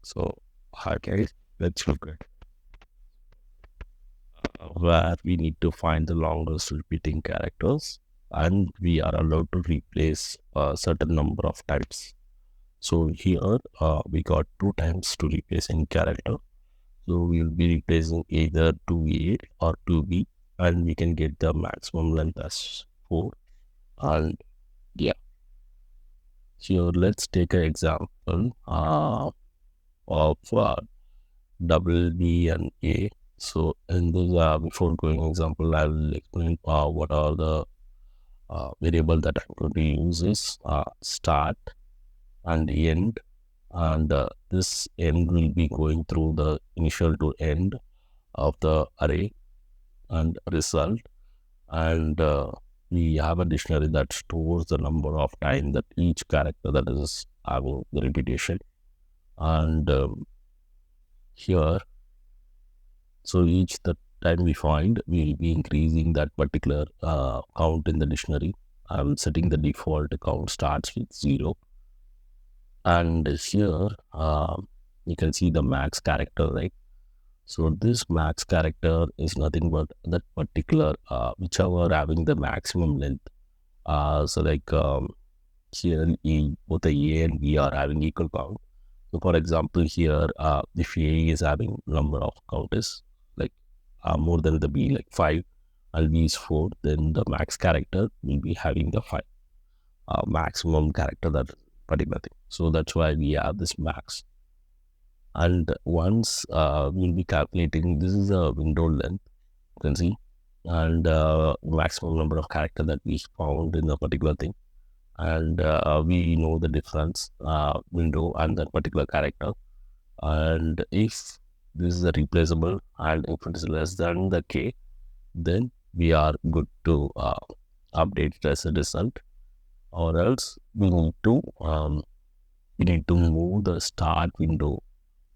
So, okay, let's look at where we need to find the longest repeating characters, and we are allowed to replace a certain number of times. So here we got 2 times to replace any character. So we will be replacing either 2A or 2B, and we can get the maximum length as 4. And yeah, here let's take an example of double B and A. So in this, before going example, I will explain what are the variable that I'm going to use is start and end, and this end will be going through the initial to end of the array and result, and we have a dictionary that stores the number of time that each character that is having the repetition, and here, so each the time we find, we will be increasing that particular count in the dictionary. I'm setting the default count starts with 0, and here you can see the max character, right? So this max character is nothing but that particular whichever having the maximum length. So like here both the A and B are having equal count. So for example here if A is having number of count is like more than the B, like 5, and B is 4, then the max character will be having the 5 maximum character, that particular thing. So that's why we have this max. And once we'll be calculating, this is a window length, you can see, and maximum number of character that we found in a particular thing, and we know the difference window and that particular character. And if this is a replaceable, and if it is less than the K, then we are good to update it as a result, or else we need to move the start window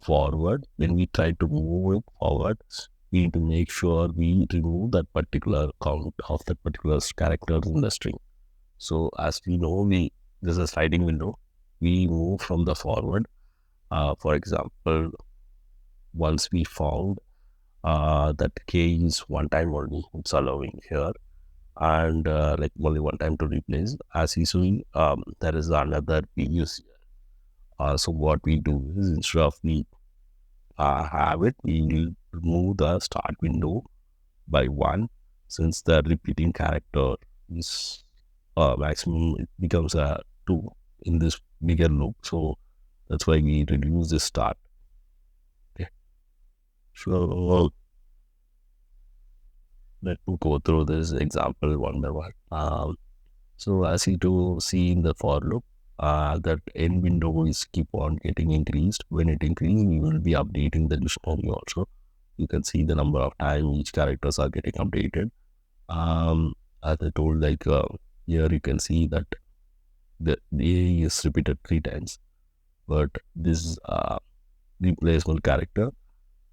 forward. When we try to move it forward, we need to make sure we remove that particular count of that particular character in the string. So as we know, this is a sliding window. We move from the forward. For example, once we found that K is one time only, it's allowing here, and like only one time to replace. As you see, there is another previous here. So what we do is, instead of we have it, we will remove the start window by 1, since the repeating character is maximum, it becomes a 2 in this bigger loop. So that's why we reduce the start. Okay. So let me go through this example one by one. So as you do see in the for loop, that end window is keep on getting increased. When it increases, we will be updating the dictionary also. You can see the number of time each characters are getting updated. As I told, like here you can see that the A is repeated 3 times, but this replaceable character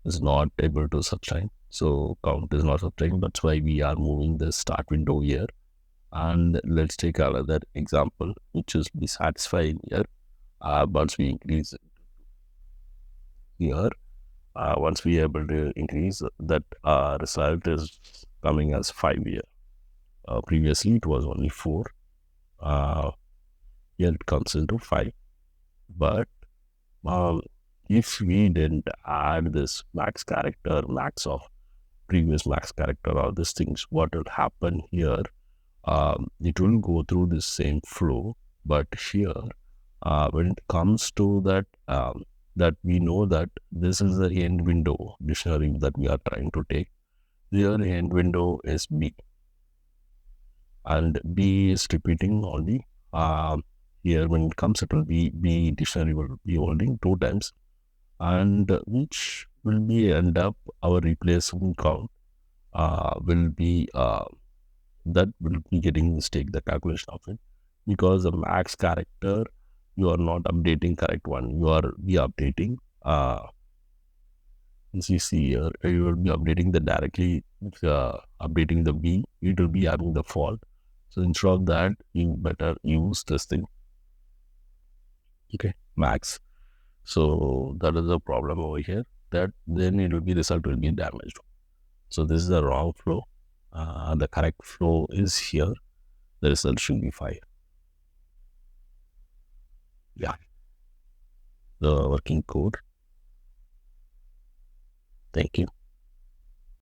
is not able to subtract. So count is not subtracting. That's why we are moving the start window here. And let's take another example, which is be satisfied here. Once we increase it here, once we are able to increase that result is coming as 5 here. Previously it was only 4. Here it comes into 5. But if we didn't add this max character, max of previous max character, or these things, what will happen here? It will go through the same flow, but here when it comes to that, that we know that this is the end window dictionary that we are trying to take. Here end window is B, and B is repeating only. Here when it comes to B dictionary will be holding 2 times, and which will be end up our replacement count will be that will be getting mistake the calculation of it, because the max character you are not updating correct one, you are be updating as you see here, you will be updating the directly updating the B, it will be having the fault. So instead of that, you better use this thing, okay, max. So that is the problem over here, that then it will be result will be damaged. So this is the wrong flow. The correct flow is here. The result should be 5. Yeah, the working code. Thank you.